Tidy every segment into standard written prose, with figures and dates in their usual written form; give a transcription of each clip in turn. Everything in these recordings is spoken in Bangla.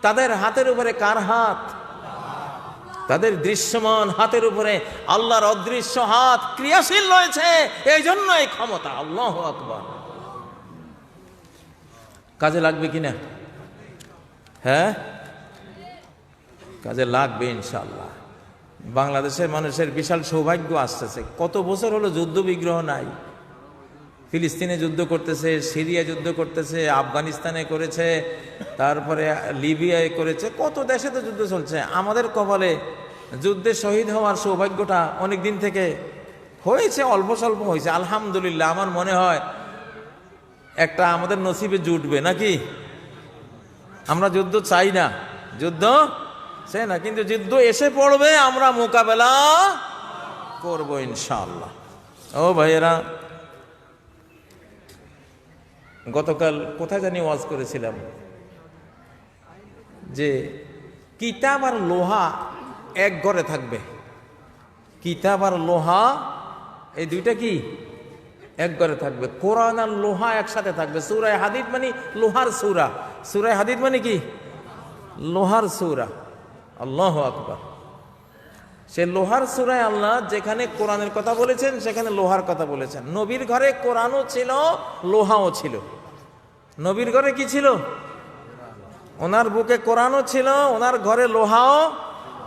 তাদের হাতের উপরে কার হাত? তাদের দৃশ্যমান হাতের উপরে আল্লাহর অদৃশ্য হাত ক্রিয়াশীল রয়েছে, এই জন্য এই ক্ষমতা। আল্লাহু আকবার। কাজে লাগবে কিনা? হ্যাঁ, কাজে লাগবে ইনশাআল্লাহ। বাংলাদেশের মানুষের বিশাল সৌভাগ্য আসতেছে। কত বছর হলো যুদ্ধ বিগ্রহ নাই। ফিলিস্তিনে যুদ্ধ করতেছে, সিরিয়া যুদ্ধ করতেছে, আফগানিস্তানে করেছে, তারপরে লিবিয়ায় করেছে, কত দেশে তো যুদ্ধ চলছে। আমাদের কপালে যুদ্ধে শহীদ হওয়ার সৌভাগ্যটা অনেক দিন থেকে হয়েছে, অল্প স্বল্প হয়েছে, আলহামদুলিল্লাহ। আমার মনে হয় একটা আমাদের নসিবে জুটবে নাকি? আমরা যুদ্ধ চাই না, যুদ্ধ চাই না, কিন্তু যুদ্ধ এসে পড়বে, আমরা মোকাবেলা করব ইনশাআল্লাহ। ও ভাইয়েরা, গতকাল কোথায় জানি ওয়াজ করেছিলাম যে কিতাব আর লোহা এক ঘরে থাকবে। কিতাব আর লোহা এই দুইটা কি এক ঘরে থাকবে। কোরআন আর লোহা একসাথে থাকবে। সূরা হাদীদ মানে লোহার সূরা, সূরা হাদীদ মানে কি? লোহার সূরা। আল্লাহু আকবার। সে লোহার সূরায় আল্লাহ যেখানে কোরআনের কথা বলেছেন সেখানে লোহার কথা বলেছেন। নবীর ঘরে কোরআনও ছিল, লোহাও ছিল। নবীর ঘরে কি ছিল? ওনার বুকে কোরআনও ছিল, ওনার ঘরে লোহাও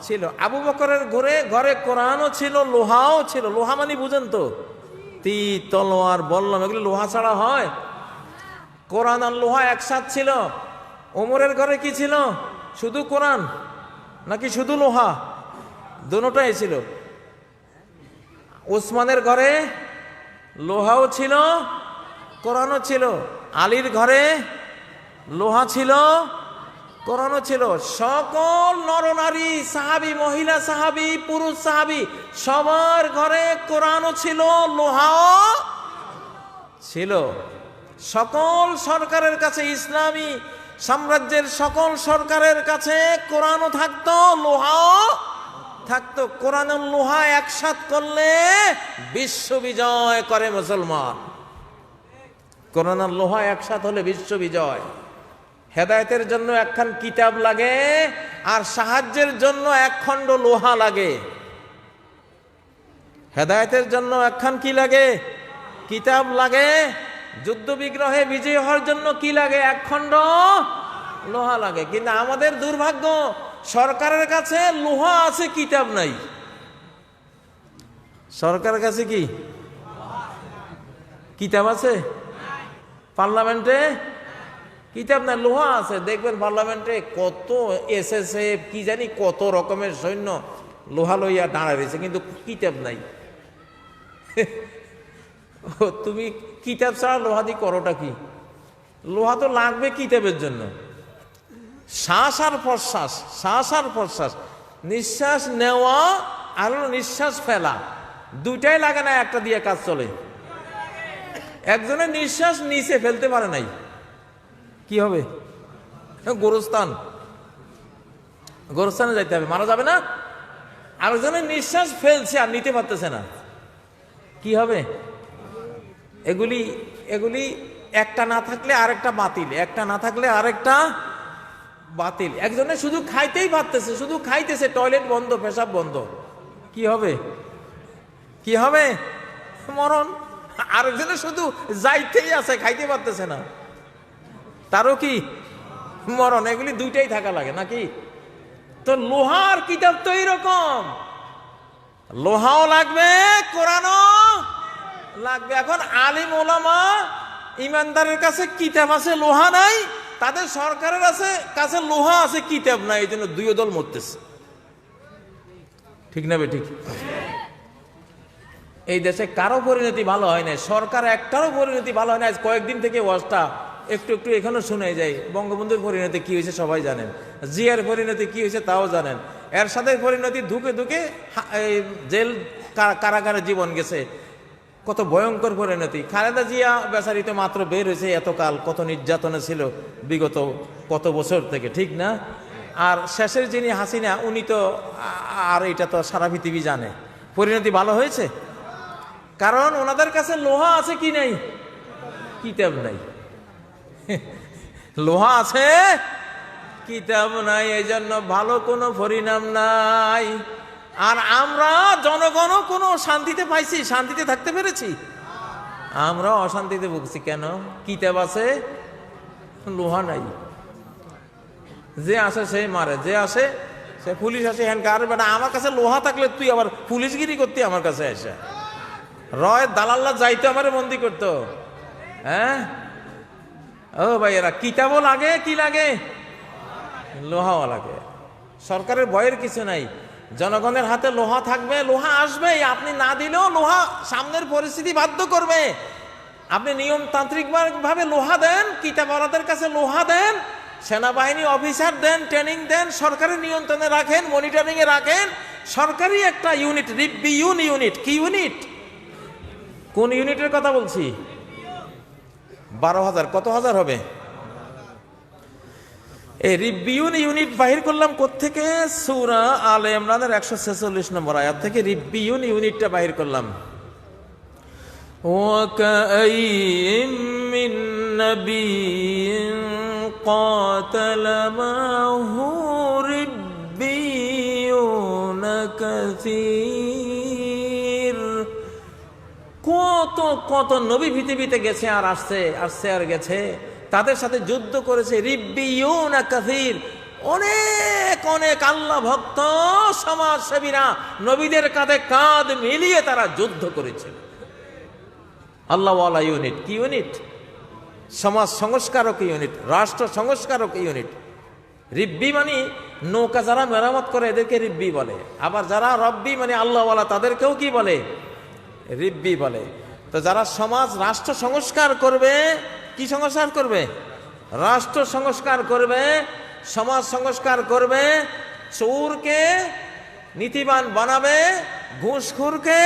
ছিল। আবু বকরের ঘরে কোরআনও ছিল, লোহাও ছিল। লোহা মানে বুঝেন তো, তীর, তলোয়ার, বল্লম, এগুলো লোহা ছাড়া হয়? কোরআন আর লোহা একসাথে ছিল। ওমরের ঘরে কি ছিল? শুধু কোরআন নাকি শুধু লোহা? দুটোটাই ছিল। ওসমানের ঘরে লোহাও ছিল, কোরআনও ছিল। আলীর ঘরে লোহা ছিল, কোরআনও ছিল। সকল নরনারী, সাহাবী, মহিলা সাহাবী, পুরুষ সাহাবী, সবার ঘরে কোরআনও ছিল, লোহাও ছিল। সকল সরকারের কাছে, ইসলামী সাম্রাজ্যের সকল সরকারের কাছে কোরআনও থাকতো, লোহাও থাকতো। কোরআন ও লোহা একসাথ করলে বিশ্ব বিজয় করে মুসলমান। কোরআন আর লোহা একসাথ হলে বিশ্ব বিজয়। হেদায়েতের জন্য একখান কিতাব লাগে, আর সাহায্যের জন্য এক খণ্ড লোহা লাগে। হেদায়েতের জন্য একখান কি লাগে? কিতাব লাগে। যুদ্ধ বিগ্রহে বিজয় হওয়ার জন্য কি লাগে? এক খণ্ড লোহা লাগে। কিন্তু আমাদের দুর্ভাগ্য, সরকারের কাছে লোহা আছে, কিতাব নাই। সরকারের কাছে কি কিতাব আছে? পার্লামেন্টে কিতাব নাই, লোহা আছে। দেখবেন পার্লামেন্টে কত এসএসএফ কি জানি কত রকমের সৈন্য লোহা লইয়া দাঁড়ায় রয়েছে, কিন্তু কিতাব নাই। তুমি কিতাব ছাড়া লোহা দিয়ে করোটা কি? লোহা তো লাগবে কিতাবের জন্য। শ্বাস আর প্রশ্বাস, শ্বাস আর প্রশ্বাস, নিঃশ্বাস নেওয়া আর নিঃশ্বাস ফেলা, দুইটাই লাগে না, একটা দিয়ে কাজ চলে। একজনের নিঃশ্বাস নিচে ফেলতে পারে নাই, কি হবে? গোরস্থানে যাইতে হবে, মারা যাবে না? আরেকজনের নিঃশ্বাস ফেলছে আর নিতে পারতেছে না, কি হবে? এগুলি একটা না থাকলে আরেকটা বাতিল, একটা না থাকলে আরেকটা বাতিল। একজনে শুধু খাইতেই পারতেছে, শুধু খাইতেছে, টয়লেট বন্ধ, পেশাব বন্ধ, কি হবে? কি হবে? মরণ। আরেকজনে শুধু যাইতেই আছে, খাইতে পারতেছে না, তারও কি মরণ। এগুলি দুইটাই থাকা লাগে নাকি? তো লোহার কিতাব তো এইরকম, লোহাও লাগবে, কোরআনও লাগবে। এখন আলিম ওলামা ইমানদারের কাছে কিতাব আছে, লোহা নাই। তাদের সরকারের কাছে লোহা আছে, কিতাব নাই। এই জন্য দুই দল মরতেছে, ঠিক না বে ঠিক? এই দেশে কারো পরিণতি ভালো হয় না, সরকার একটারও পরিণতি ভালো হয় না। কয়েকদিন থেকে ওয়াজটা একটু একটু এখানে শুনে যায়। বঙ্গবন্ধুর পরিণতি কি হয়েছে সবাই জানেন, জিয়ার পরিণতি কি হয়েছে তাও জানেন, এরশাদের পরিণতি ধুকে ধুকে জেল কারাগারে জীবন গেছে, কত ভয়ঙ্কর পরিণতি। খালেদা জিয়া বেচারি তো মাত্র বের হয়েছে, এতকাল কত নির্যাতনে ছিল বিগত কত বছর থেকে, ঠিক না? আর শেষের যিনি হাসিনা, উনি তো, আর এটা তো সারা পৃথিবী জানে, পরিণতি ভালো হয়েছে। কারণ ওনাদের কাছে লোহা আছে, কি নাই? কিতাব নাই। লোহা আছে, কিতাব নাই, এই জন্য ভালো কোনো পরিণাম নাই। আর আমরা জনগণও কোনো শান্তিতে পাইছি, শান্তিতে থাকতে পেরেছি? আমরা অশান্তিতে ভুগছি। কেন? কিতাব আছে, লোহা নাই। যে আসে সে মারে, যে আসে সে পুলিশ আসে হ্যান কার বেটা আমার কাছে লোহা থাকলে তুই আবার পুলিশগিরি করতি আমার কাছে এসে। রয় দালাল্লা যাইতো আমার বন্দি করতো। হ্যাঁ ও ভাই, এরা কিতাবও লাগে, কি লাগে? লোহাও লাগে। সরকারের ভয়ের কিছু নাই, জনগণের হাতে লোহা থাকবে, লোহা আসবে। আপনি না দিলেও লোহা সামনের পরিস্থিতি বাধ্য করবে। আপনি নিয়মতান্ত্রিক ভাবে লোহা দেন, কিতাবওয়ালাদের কাছে লোহা দেন, সেনাবাহিনী অফিসার দেন, ট্রেনিং দেন, সরকারের নিয়ন্ত্রণে রাখেন, মনিটরিং এ রাখেন। সরকারি একটা ইউনিট, রিব্বিউন ইউনিট। কি ইউনিট? কোন ইউনিটের কথা বলছি? 12,000। কত হাজার হবে? এই রিব্বিউন ইউনিট বাহির করলাম কোত্থেকে? সূরা আলে ইমরানের 146 নম্বর আয়াত থেকে রিব্বিউন ইউনিটটা বাহির করলাম। ওয়াকাইয়িম মিন নাবিয়্যিন قاتل معه ربيون كثير। কত কত নবী পৃথিবীতে গেছে আর আসছে, আসছে আর গেছে, তাদের সাথে যুদ্ধ করেছে রিব্বিউন কাসীর। অনেক অনেক আল্লাহ ভক্ত সমাজসেবীরা নবীদের কাঁধে কাঁধ মিলিয়ে তারা যুদ্ধ করেছে। আল্লাহওয়ালা ইউনিট। কি ইউনিট? সমাজ সংস্কারক ইউনিট, রাষ্ট্র সংস্কারক ইউনিট। রিব্বি মানে নৌকা যারা মেরামত করে এদেরকে রিব্বি বলে। আবার যারা রব্বি মানে আল্লাহওয়ালা তাদেরকেও কি বলে? রিব্বি বলে। তো যারা সমাজ রাষ্ট্র সংস্কার করবে, কি সংস্কার করবে? রাষ্ট্র সংস্কার করবে, সমাজ সংস্কার করবে, চোরকে নীতিবান বানাবে, ঘুষখোরকে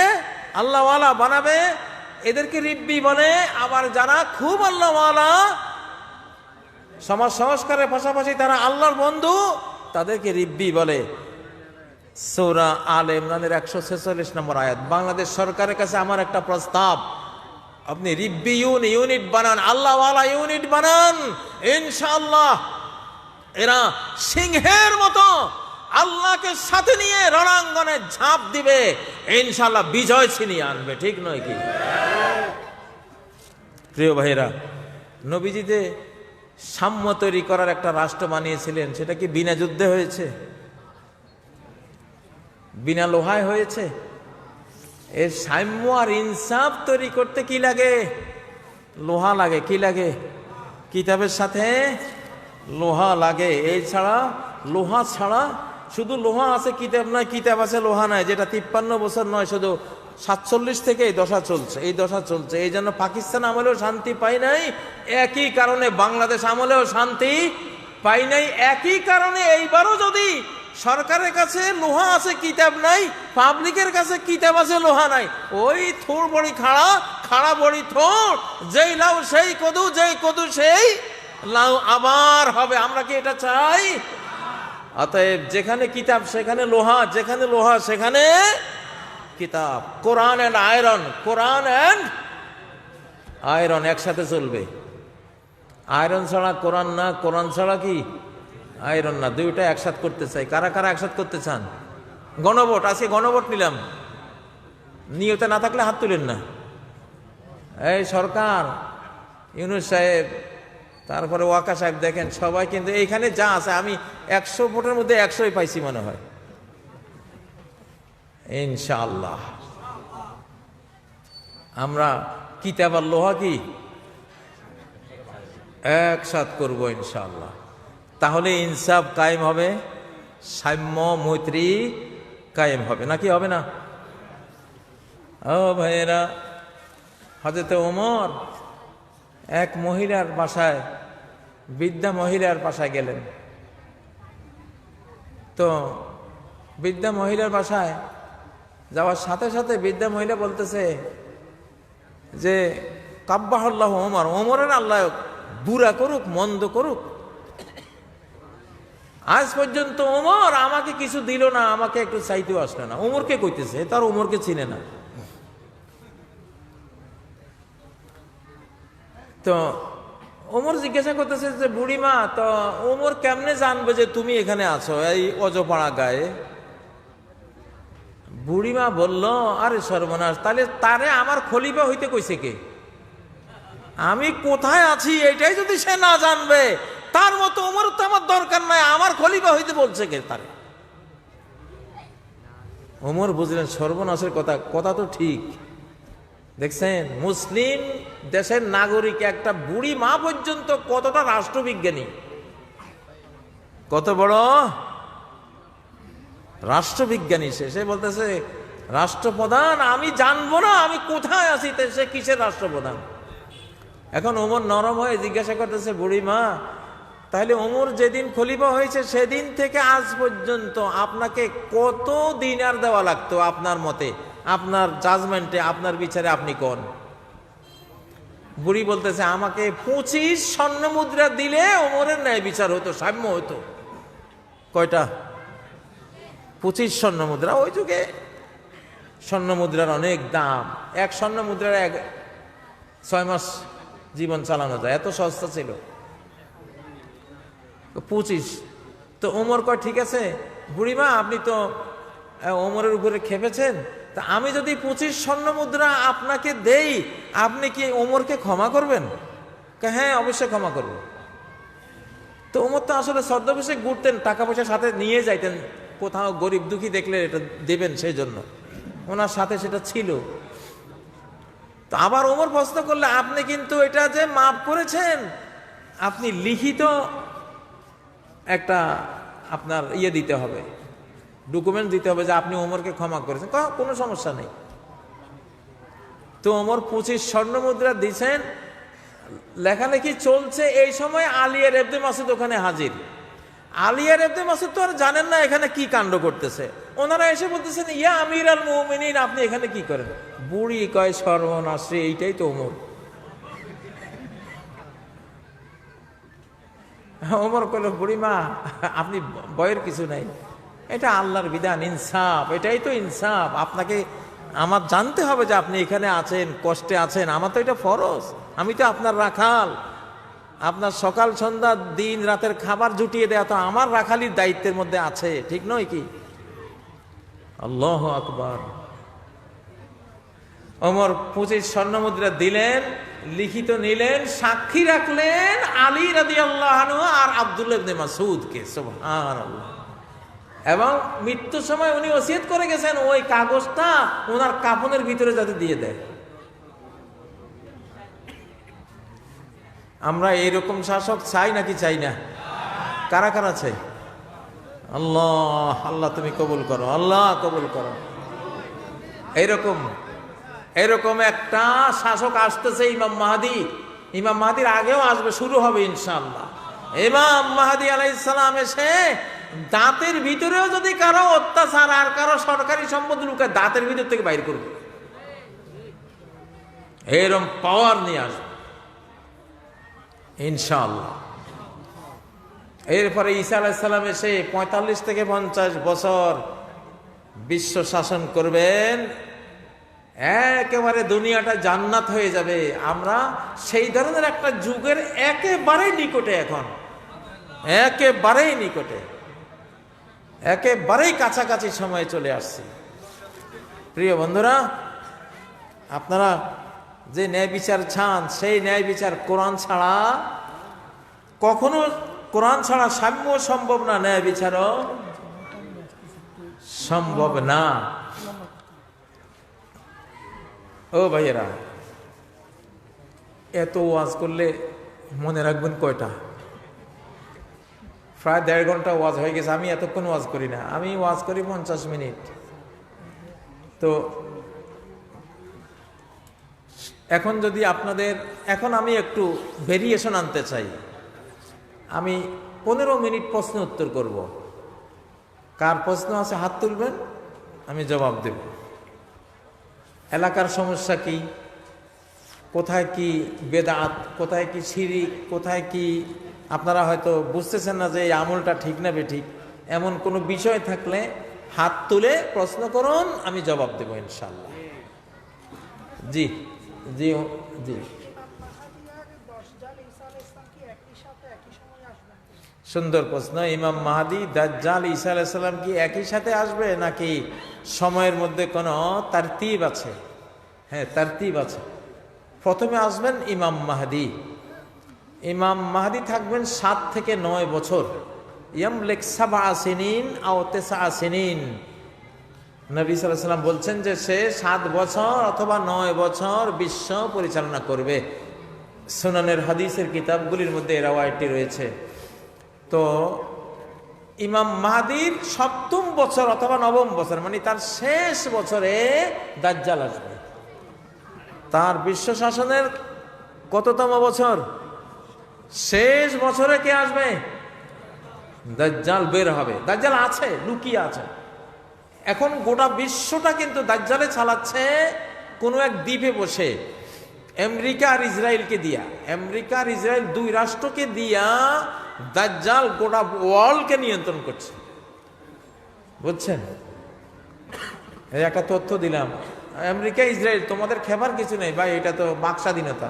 আল্লাহওয়ালা বানাবে, এদেরকে রিব্বি বলে। আবার যারা খুব আল্লাহওয়ালা, সমাজ সংস্কারের পাশাপাশি তারা আল্লাহর বন্ধু, তাদেরকে রিব্বি বলে। সূরা আলে ইমরানের 146 নম্বর আয়াত। বাংলাদেশ সরকারের কাছে আমার একটা প্রস্তাব, আপনি রিব্বিউন ইউনিট বানান, আল্লাহওয়ালা ইউনিট বানান। ইনশাআল্লাহ এরা সিংহের মতো আল্লাহকে সাথে নিয়ে রণাঙ্গনে ঝাঁপ দিবে, ইনশাআল্লাহ বিজয় ছিনিয়ে আনবে। ঠিক নয় কি? প্রিয় ভাইরা, নবীজিতে সাম্য তৈরি করার একটা রাষ্ট্র বানিয়েছিলেন। সেটা কি বিনা যুদ্ধে হয়েছে? বিনা লোহায় হয়েছে? এর সাম্য আর ইনসাফ তৈরি করতে কি লাগে? লোহা লাগে। কি লাগে? কিতাবের সাথে লোহা লাগে। এই ছাড়া, লোহা ছাড়া, শুধু লোহা আছে কিতাব নয়, কিতাব আছে লোহা নাই। যেটা 53 বছর নয়, শুধু 47 থেকে এই দশা চলছে, এই দশা চলছে। এই জন্য পাকিস্তান আমলেও শান্তি পাই নাই, একই কারণে বাংলাদেশ আমলেও শান্তি পাই নাই। একই কারণে এইবারও যদি সরকারের কাছে লোহা আছে কিতাব নাই, পাবলিকের কাছে কিতাব আছে লোহা নাই, ওই থোড় বড়ি খাড়া, খাড়া বড়ি থোড়, যেই লাউ সেই কদু, যেই কদু সেই লাউ আবার হবে। আমরা কি এটা চাই? অতএব যেখানে কিতাব সেখানে লোহা, যেখানে লোহা সেখানে কিতাব। Quran and iron, Quran and iron একসাথে চলবে। আয়রন ছাড়া কোরআন না, কোরআন ছাড়া কি আয়রন না। দুইটা একসাথ করতে চাই। কারা কারা একসাথ করতে চান? গণভোট। আজকে গণভোট নিলাম, নিয়তে না থাকলে হাত তুলেন না। এই সরকার, ইউনূস সাহেব, তারপরে ওয়াকা সাহেব, দেখেন সবাই কিন্তু এইখানে যা আছে, আমি 100 ভোটের মধ্যে 100ই পাইছি মনে হয়। ইনশাআল্লাহ আমরা কিতাব আর লোহা কি একসাথ করবো ইনশাআল্লাহ। তাহলে ইনসাফ কায়েম হবে, সাম্য মৈত্রী কায়েম হবে, নাকি হবে না? ও ভাইয়েরা, হযরত ওমর এক মহিলার বাসায়, বৃদ্ধা মহিলার বাসায় গেলেন। তো বৃদ্ধা মহিলার বাসায় যাওয়ার সাথে সাথে বৃদ্ধা মহিলা বলতেছে যে কাব্বাহুল্লাহ ওমর, ওমরের আল্লাহ বুরা করুক, মন্দ করুক। আজ পর্যন্ত ওমর আমাকে কিছু দিল না, আমাকে একটু চাইতেও আসলো না। ওমরকে কইতেছে, তার ওমরকে চিনে না। তো ওমর জিজ্ঞাসা করতেছে যে বুড়িমা, তো ওমর কেমনে জানবে যে তুমি এখানে আছো এই অজপাড়া গায়ে? বুড়িমা বলল, আরে সর্বনাশ, তাহলে তারে আমার খলিফা হইতে কইছে কে? আমি কোথায় আছি এটাই যদি সে না জানবে, তার মতো ওমর তো আমার দরকার নাই, আমার খলিফা হইতে বলছে কে তারে? ওমর বুঝলেন সর্বনাশের কথা, কথা তো ঠিক। দেখছেন মুসলিম দেশের নাগরিক একটা বুড়ি মা পর্যন্ত কতটা রাষ্ট্রবিজ্ঞানী, কত বড় রাষ্ট্রবিজ্ঞানী। সে বলতেছে রাষ্ট্রপ্রধান, আমি জানবো না আমি কোথায় আছি, সে কিসের রাষ্ট্রপ্রধান? এখন ওমর নরম হয়ে জিজ্ঞাসা করতেছে, বুড়ি মা, তাহলে ওমর যেদিন খলিফা হয়েছে সেদিন থেকে আজ পর্যন্ত আপনাকে কত দিনার দেওয়া লাগতো আপনার মতে, আপনার জাজমেন্টে, আপনার বিচারে আপনি কোন? বুড়ি বলতেছে, আমাকে 25 স্বর্ণ মুদ্রা দিলে ওমরের ন্যায় বিচার হতো, সাম্য হতো। কয়টা? 25 স্বর্ণ মুদ্রা। ওই যুগে স্বর্ণ মুদ্রার অনেক দাম, এক স্বর্ণ মুদ্রার 6 মাস জীবন চালানো যায়, এত সস্তা ছিল। 25। তো ওমর কয়, ঠিক আছে বুড়িমা, আপনি তো ওমরের উপরে খেপেছেন, তা আমি যদি 25 স্বর্ণ মুদ্রা আপনাকে দেই, আপনি কি ওমরকে ক্ষমা করবেন? হ্যাঁ, অবশ্যই ক্ষমা করব। তো ওমর তো আসলে ছদ্মবেশে ঘুরতেন, টাকা পয়সা সাথে নিয়ে যাইতেন, কোথাও গরিব দুঃখী দেখলে এটা দেবেন, সেই জন্য ওনার সাথে সেটা ছিল। তো আবার ওমর প্রশ্ন করলে, আপনি কিন্তু এটা যে মাফ করেছেন, আপনি লিখিত একটা আপনার দিতে হবে, ডকুমেন্ট দিতে হবে যে আপনি ওমরকে ক্ষমা করেছেন। কোনো সমস্যা নেই। তো ওমর 25 স্বর্ণ মুদ্রা দিয়েছেন, লেখালেখি চলছে। এই সময় আলিয়া ইবনে মাসউদ ওখানে হাজির। আলিয়া ইবনে মাসউদ তো আর জানেন না এখানে কি কাণ্ড করতেছে। ওনারা এসে বলতেছেন, ইয়া আমির আল মুমিনিন, আপনি এখানে কি করেন? বুড়ি কয়, সর্বনাশ, এইটাই তো ওমর। ওমর কইল, বুড়িমা, আপনি ভয়ের কিছু নাই, এটা আল্লাহর বিধান, ইনসাফ, এটাই তো ইনসাফ। আপনাকে আমার জানতে হবে যে আপনি এখানে আছেন, কষ্টে আছেন, আমার তো এটা ফরজ, আমি তো আপনার রাখাল, আপনার সকাল সন্ধ্যা দিন রাতের খাবার জুটিয়ে দেওয়া তো আমার রাখালির দায়িত্বের মধ্যে আছে, ঠিক নয় কি? আল্লাহু আকবার। ওমর 25 স্বর্ণ মুদ্রা দিলেন, লিখিত নিলেন, সাক্ষী রাখলেন আলী রাদিয়াল্লাহু আনহু আর আব্দুল্লাহ ইবনে মাসউদকে। সুবহানাল্লাহ। এবং মৃত্যুর সময় উনি ওসিয়ত করে গেছেন ওই কাগজটা ওনার কাফনের ভিতরে যাতে দিয়ে দেয়। আমরা এইরকম শাসক চাই নাকি চাই না? কারা কারা চাই? আল্লাহ, আল্লাহ তুমি কবুল করো, আল্লাহ কবুল করো। এরকম একটা শাসক আসতেছে, ইমাম মাহদী। ইমাম মাহদীর আগেও আসবে, শুরু হবে ইনশাআল্লাহ। ইমাম মাহদী আলাইহিস সালাম এসে দাঁতের ভিতরেও যদি কারো অত্যাচার আর কারো সরকারি সম্পদ লুকায়, দাঁতের ভিতর থেকে বাইর করবে, এরকম পাওয়ার নিয়ে আসবে ইনশাআল্লাহ। এরপরে ঈসা আলাইহিস সালাম এসে 45 থেকে 50 বছর বিশ্ব শাসন করবেন, একেবারে দুনিয়াটা জান্নাত হয়ে যাবে। আমরা সেই ধরনের একটা যুগের একেবারেই নিকটে, এখন একেবারেই নিকটে, একেবারেই কাছাকাছি সময়ে চলে আসছি। প্রিয় বন্ধুরা, আপনারা যে ন্যায় বিচার চান, সেই ন্যায় বিচার কোরআন ছাড়া কখনো, কোরআন ছাড়া সাম্য সম্ভব না, ন্যায় বিচারও সম্ভব না। ও ভাইয়েরা, এত ওয়াজ করলে মনে রাখবেন কয়টা? প্রায় 1.5 ঘন্টা ওয়াজ হয়ে গেছে। আমি এতক্ষণ ওয়াজ করি না, আমি ওয়াজ করি 50 মিনিট। তো এখন যদি আপনাদের, এখন আমি একটু ভেরিয়েশন আনতে চাই। আমি 15 মিনিট প্রশ্ন উত্তর করব। কার প্রশ্ন আছে হাত তুলবেন, আমি জবাব দেব। এলাকার সমস্যা কি, কোথায় কি বেদাত, কোথায় কি শিরিক, কোথায় কি আপনারা হয়তো বুঝতেছেন না যে এই আমলটা ঠিক না বেঠিক, এমন কোনো বিষয় থাকলে হাত তুলে প্রশ্ন করুন, আমি জবাব দেব ইনশাআল্লাহ। জি জি জি। সুন্দর প্রশ্ন। ইমাম মাহদি, দাজ্জাল, ঈসা আলাইহিস সালাম কি একই সাথে আসবে নাকি সময়ের মধ্যে কোনো তারতিব আছে? হ্যাঁ, তারতিব আছে। প্রথমে আসবেন ইমাম মাহদি। ইমাম মাহদি থাকবেন 7 থেকে 9 বছর। ইয়ামলিক 7 সিনিন আও 9 সিনিন। নবী সাল্লাল্লাহু আলাইহি ওয়াসাল্লাম বলছেন যে সে 7 বছর অথবা 9 বছর বিশ্ব পরিচালনা করবে। সুনানের হাদিসের কিতাবগুলির মধ্যে এই রাওয়ায়াতটি রয়েছে। তো ইমাম মাহদির 7ম বছর অথবা 9ম বছর, মানে তার শেষ বছরে দাজ্জাল আসবে। তার বিশ্ব শাসনের কততম বছর? শেষ বছরে কে আসবে? দাজ্জাল বের হবে। দাজ্জাল আছে, লুকিয়ে আছে। এখন গোটা বিশ্বটা কিন্তু দাজ্জালে চালাচ্ছে কোনো এক দ্বীপে বসে, আমেরিকা আর ইসরায়েলকে দিয়া। আমেরিকা আর ইসরায়েল 2 রাষ্ট্রকে দিয়া দাজ্জাল গোটা ওয়ার্ল্ডকে নিয়ন্ত্রণ করছে, বুঝছেন? এই একটা তথ্য দিলাম। আমেরিকা ইসরায়েল তোমাদের খেবার কিছু নেই ভাই, এটা তো বাক স্বাধীনতা।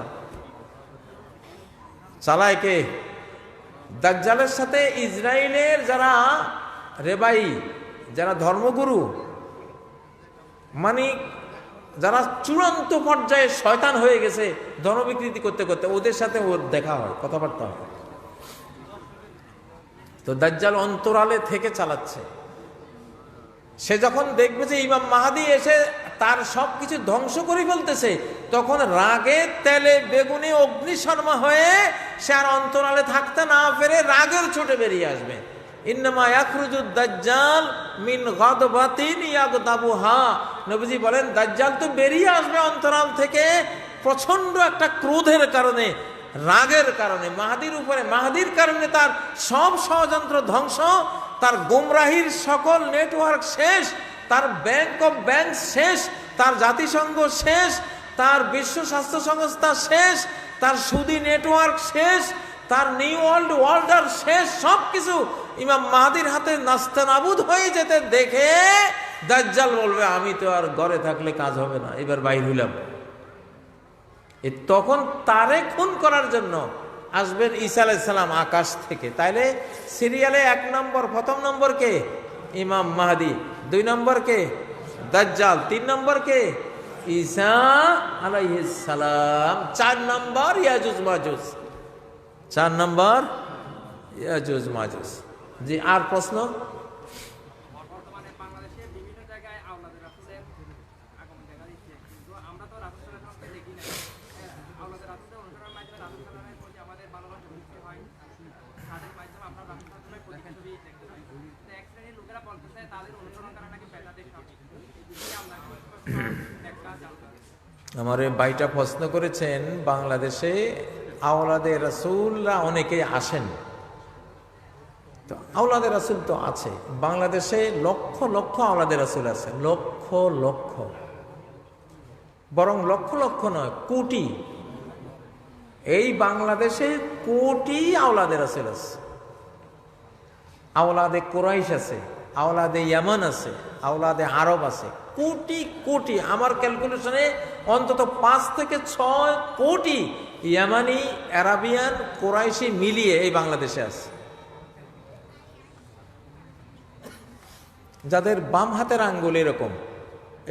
চালায় কে? দাজ্জালের সাথে ইসরায়েলের যারা রেবাই, যারা ধর্মগুরু, মানে যারা চূড়ান্ত পর্যায়ে শয়তান হয়ে গেছে ধর্মবিকৃতি করতে করতে, ওদের সাথে ওর দেখা হয়, কথাবার্তা হয়। তো দাজ্জাল অন্তরালে থেকে চালাচ্ছে। সে যখন দেখবে যে ইমাম মাহদি এসে তার সবকিছু ধ্বংস করে ফেলতেছে, তখন রাগে তেলে বেগুনে অগ্নিশর্মা হয়ে সে আর অন্তরালে থাকতে না পেরে রাগের ছোটে বেরিয়ে আসবে। ইন্নামা ইয়াখরুজুদ দাজ্জাল মিন গাদবাতিন ইয়াগদাবুহা। নবীজি বলেন দাজ্জাল তো বেরিয়ে আসবে অন্তরাল থেকে প্রচন্ড একটা ক্রোধের কারণে, রাগের কারণে, মাহদির উপরে। মাহদির কারণে তার সব ষড়যন্ত্র ধ্বংস, তার গোমরাহির সকল নেটওয়ার্ক শেষ, তার ব্যাংক অফ ব্যাংক শেষ, তার জাতিসংঘ শেষ, তার বিশ্ব স্বাস্থ্য সংস্থা শেষ, তার সুদি নেটওয়ার্ক শেষ, তার নিউ ওয়ার্ল্ড অর্ডার শেষ। সব কিছু ইমাম মাহদির হাতে নাস্তানাবুদ হয়ে যেতে দেখে দাজ্জাল বলবে আমি তো আর ঘরে থাকলে কাজ হবে না, এবার বাইর হইলাম। তখন তারে খুন করার জন্য আসবেন ঈসা আলাইহিস সালাম আকাশ থেকে। তাইলে সিরিয়ালে 1 নম্বর, প্রথম নম্বর কে? ইমাম মাহদি। 2 নম্বর কে? দাজ্জাল। 3 নম্বর কে? ঈসা আলাইহিস সালাম। 4 নম্বর ইয়াজুজ মাজুজ। 4 নম্বর ইয়াজুজ মাজুজ। জি, আর প্রশ্ন? আমার ভাইটা প্রশ্ন করেছেন, বাংলাদেশে আওলাদে রাসূলরা অনেকেই আসেন। তো আওলাদে রাসূল তো আছে বাংলাদেশে, লক্ষ লক্ষ আওলাদে রাসূল আছে, লক্ষ লক্ষ, বরং লক্ষ লক্ষ নয়, কোটি। এই বাংলাদেশে কোটি আওলাদে রাসূল আছে। আওলাদে কুরাইশ আছে, আওলাদে ইয়ামান আছে, আওলাদে আরব আছে, কোটি কোটি। আমার ক্যালকুলেশনে অন্তত 5 থেকে 6 কোটি ইয়ামানি, আরাবিয়ান, কুরাইশি মিলিয়ে এই বাংলাদেশে আছে। যাদের বাম হাতের আঙ্গুল এরকম,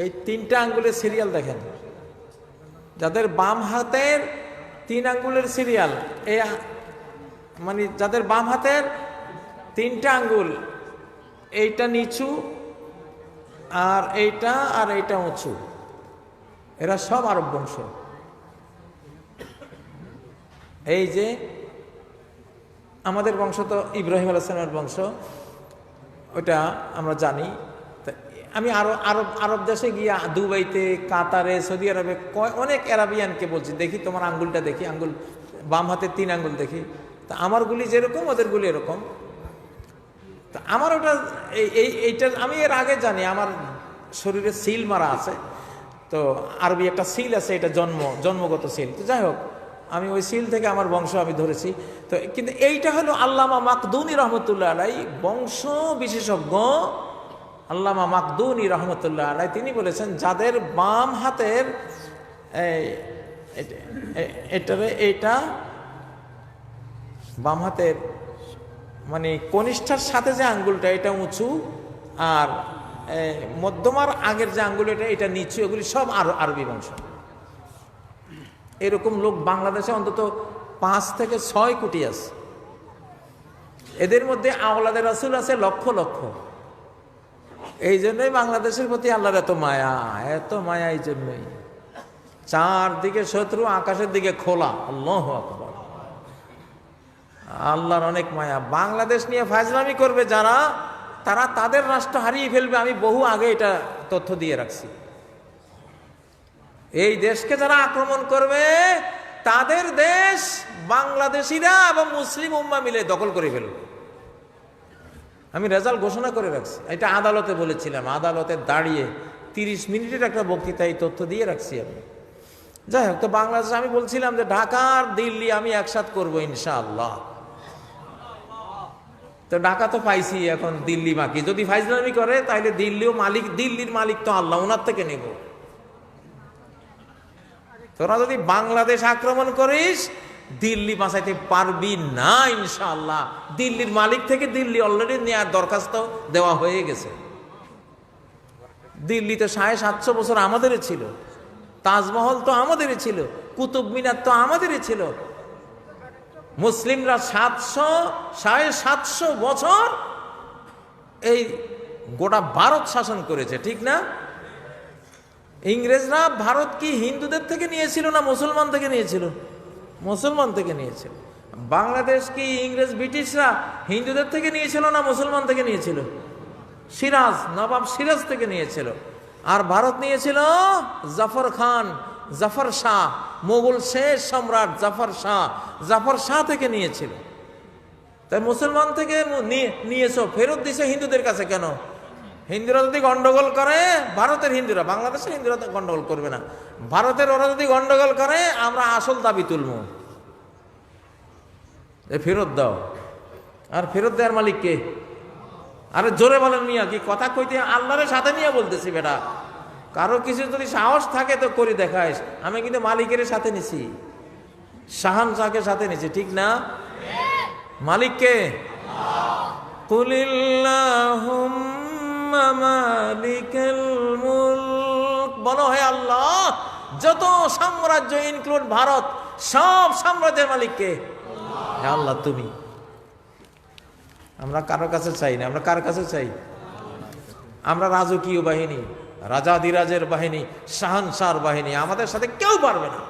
এই 3টা আঙ্গুলের সিরিয়াল দেখেন, যাদের বাম হাতের 3 আঙ্গুলের সিরিয়াল, এই মানে যাদের বাম হাতের 3টা আঙ্গুল, এইটা নিচু আর এইটা উঁচু, এরা সব আরব বংশ। এই যে আমাদের বংশ তো ইব্রাহিম আলাইহিস সালামের বংশ, ওটা আমরা জানি। আমি আরব দেশে গিয়া দুবাইতে, কাতারে, সৌদি আরবে অনেক আরাবিয়ানকে বলছি, দেখি তোমার আঙ্গুলটা দেখি, আঙ্গুল বাম হাতে 3 আঙ্গুল দেখি। তা আমার গুলি যেরকম ওদের গুলি এরকম। তা আমার ওটা এইটা আমি এর আগে জানি, আমার শরীরে সিল মারা আছে, তো আরবি একটা সিল আছে, এটা জন্মগত সিল। তো যাই হোক, আমি ওই সিল থেকে আমার বংশ আমি ধরেছি। তো কিন্তু এইটা হলো আল্লামা মাকদুনী রহমতুল্লাহ আলাই, বংশ বিশেষজ্ঞ আল্লামা মাকদুনী রহমতুল্লাহ আলাই, তিনি বলেছেন যাদের বাম হাতের এইটা বাম হাতের মানে কনিষ্ঠার সাথে যে আঙ্গুলটা এটা উঁচু, আর মধ্যমার আগের যে আঙ্গুল এটা নিচু, এগুলি সব আরবি বংশ। এরকম লোক বাংলাদেশে অন্তত 5 থেকে 6 কোটি আছে। এদের মধ্যে আওলাদের রাসূল আছে লক্ষ লক্ষ। এই জন্যই বাংলাদেশের প্রতি আল্লাহর এত মায়া, এত মায়া। এই জন্যই চারদিকে শত্রু, আকাশের দিকে খোলা। আল্লাহু আকবার। আল্লাহর অনেক মায়া। বাংলাদেশ নিয়ে ফাজলামি করবে যারা, তারা তাদের রাষ্ট্র হারিয়ে ফেলবে। আমি বহু আগে এটা তথ্য দিয়ে রাখছি। এই দেশকে যারা আক্রমণ করবে, তাদের দেশ বাংলাদেশিরা এবং মুসলিম উম্মাহ মিলে দখল করে ফেলবে। আমি রেজাল্ট ঘোষণা করে রাখছি। এটা আদালতে বলেছিলাম, আদালতে দাঁড়িয়ে 30 মিনিটের একটা বক্তৃতা এই তথ্য দিয়ে রাখছি আমি। যাই হোক, তো বাংলাদেশে আমি বলছিলাম যে ঢাকা আর দিল্লি আমি একসাথ করবো ইনশাআল্লাহ। তো ঢাকা তো পাইছি, এখন দিল্লি বাকি। যদি ফাইজলামি করে তাহলে দিল্লির মালিক তো আল্লাহ, ওনার থেকে নেব। তোরা যদি বাংলাদেশ আক্রমণ করিস, দিল্লি বাঁচাইতে পারবি না ইনশাআল্লাহ। দিল্লির মালিক থেকে দিল্লি অলরেডি নেওয়ার দরখাস্ত দেওয়া হয়ে গেছে। দিল্লিতে 750 বছর আমাদেরই ছিল, তাজমহল তো আমাদেরই ছিল, কুতুব মিনার তো আমাদেরই ছিল। মুসলিমরা 750 বছর এই গোটা ভারত শাসন করেছে, ঠিক না? ইংরেজরা ভারত কি হিন্দুদের থেকে নিয়েছিল না মুসলমান থেকে নিয়েছিল? মুসলমান থেকে নিয়েছিল। বাংলাদেশ কি ইংরেজ ব্রিটিশরা হিন্দুদের থেকে নিয়েছিল না মুসলমান থেকে নিয়েছিল? সিরাজ, নবাব সিরাজ থেকে নিয়েছিল। আর ভারত নিয়েছিল জাফর খান, জাফর শাহ, মোগল শেষ সম্রাট জাফর শাহ থেকে নিয়েছিল। তাই মুসলমান থেকে নিয়েছো, ফেরত দিছে হিন্দুদের কাছে কেন? হিন্দুরা যদি গন্ডগোল করে, ভারতের হিন্দুরা, বাংলাদেশের হিন্দুরা তো গন্ডগোল করবে না, ভারতের ওরা যদি গন্ডগোল করে, আমরা আসল দাবি তুলব, ফেরত দাও। আর ফেরত দেওয়ার মালিক কে? আরে জোরে বলেন মিয়া, কি কথা কইতে আল্লাহরের সাথে নিয়ে বলতেছি বেটা। কারো কিছু যদি সাহস থাকে তো করে দেখাইস। আমি কিন্তু মালিকের সাথে নিছি, শাহানশাহকে সাথে নিছি, ঠিক না? মালিককে কুলিল্লাহুম্মা মালিকাল মুলক, বলো হে আল্লাহ, যত সাম্রাজ্য ইনক্লুড ভারত, সব সাম্রাজ্যের মালিককে হে আল্লাহ তুমি। আমরা কারো কাছে চাই না, আমরা কার কাছে চাই? আমরা রাজকীয় বাহিনী, রাজাধিরাজের বাহিনী, শাহানশাহর বাহিনী, আমাদের সাথে কেউ পারবে না,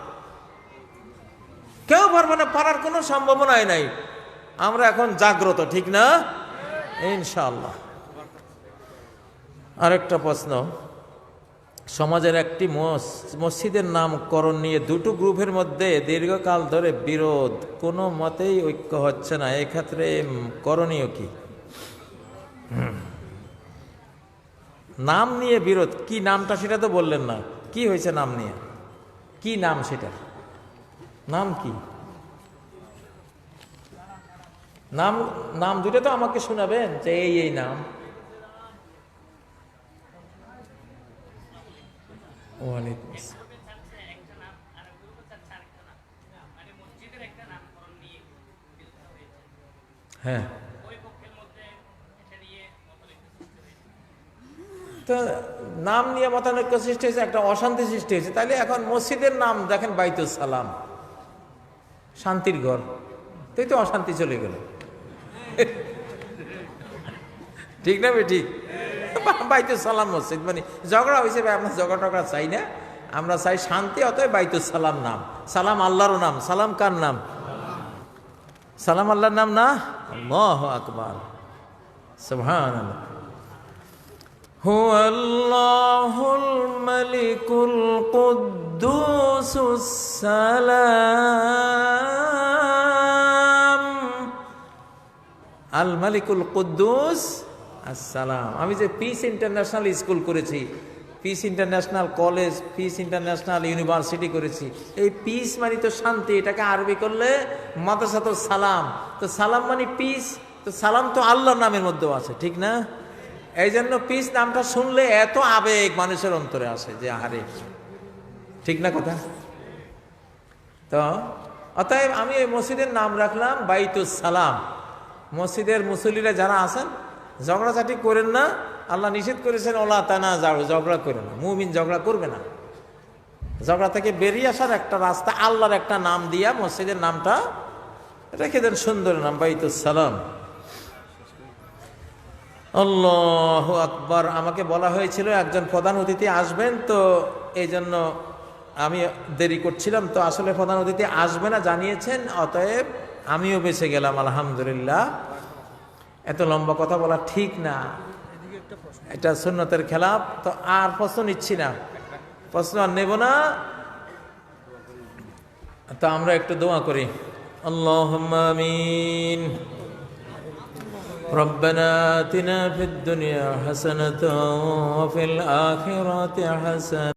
কেউ পারবে না, পারার কোনো সম্ভাবনাই নাই। আমরা এখন জাগ্রত, ঠিক না? ইনশাআল্লাহ। আরেকটা প্রশ্ন, সমাজের একটি মসজিদের নামকরণ নিয়ে দুটো গ্রুপের মধ্যে দীর্ঘকাল ধরে বিরোধ, কোনো মতেই ঐক্য হচ্ছে না, এক্ষেত্রে করণীয় কি? নাম নিয়ে বিরোধ, কি নামটা সেটা তো বললেন না, কি হয়েছে নাম নিয়ে? কি নাম সেটা? নাম কি? নাম দুটো তো আমাকে শোনাবেন যে এই নাম। ওয়ালাইকুম আসসালাম। হ্যাঁ, তো নাম নিয়ে মতানৈক্য সৃষ্টি হয়েছে, একটা অশান্তি সৃষ্টি হয়েছে। তাইলে এখন মসজিদের নাম দেখেন বাইতুল সালাম, শান্তির ঘর, তাই তো অশান্তি চলে গেল, ঠিক না? ঠিক, বাইতুল সালাম মসজিদ, মানে ঝগড়া হয়েছে ভাই, আমরা ঝগড়া চাই না, আমরা চাই শান্তি, অতএব বাইতুল সালাম নাম। সালাম আল্লাহর নাম, সালাম কার নাম? সালাম আল্লাহর নাম না? আল্লাহু আকবার, সুবহানাল্লাহ। হুয়াল্লাহুল মালিকুল কুদ্দুসুস সালাম, আল মালিকুল কুদ্দুস আসসালাম। আমি যে পিস ইন্টারন্যাশনাল স্কুল করেছি, piece international college, piece international university করেছি, এই পিস মানে তো শান্তি, এটাকে আরবি করলে মাদ্রাসা তো সালাম, তো সালাম মানে পিস, তো সালাম তো আল্লাহর নামের মধ্যেও আছে, ঠিক না? এই জন্য পিস নামটা শুনলে এত আবেগ মানুষের অন্তরে আসে যে আরে, ঠিক না কথা? তো অতএব আমি এই মসজিদের নাম রাখলাম বাইতুস সালাম। মসজিদের মুসল্লিরা যারা আছেন ঝগড়াঝাটি করেন না, আল্লাহ নিষেধ করেছেন ওলা তানা যাও, ঝগড়া করে না। মুমিন ঝগড়া করবে না। ঝগড়া থেকে বেরিয়ে আসার একটা রাস্তা, আল্লাহর একটা নাম দিয়া মসজিদের নামটা রেখে দেন, সুন্দর নাম বাইতুস সালাম। আল্লাহু আকবার। আমাকে বলা হয়েছিল একজন প্রধান অতিথি আসবেন, তো এই জন্য আমি দেরি করছিলাম। তো আসলে প্রধান অতিথি আসবে না জানিয়েছেন, অতএব আমিও বেঁচে গেলাম আলহামদুলিল্লাহ। এত লম্বা কথা বলা ঠিক না, এটা সুন্নতের খেলাফ। তো আর প্রশ্ন নিচ্ছি না, প্রশ্ন আর নেব না। তো আমরা একটু দোয়া করি। আল্লাহুম্মা আমিন। ربنا آتنا في الدنيا حسنة وفي الآخرة حسنة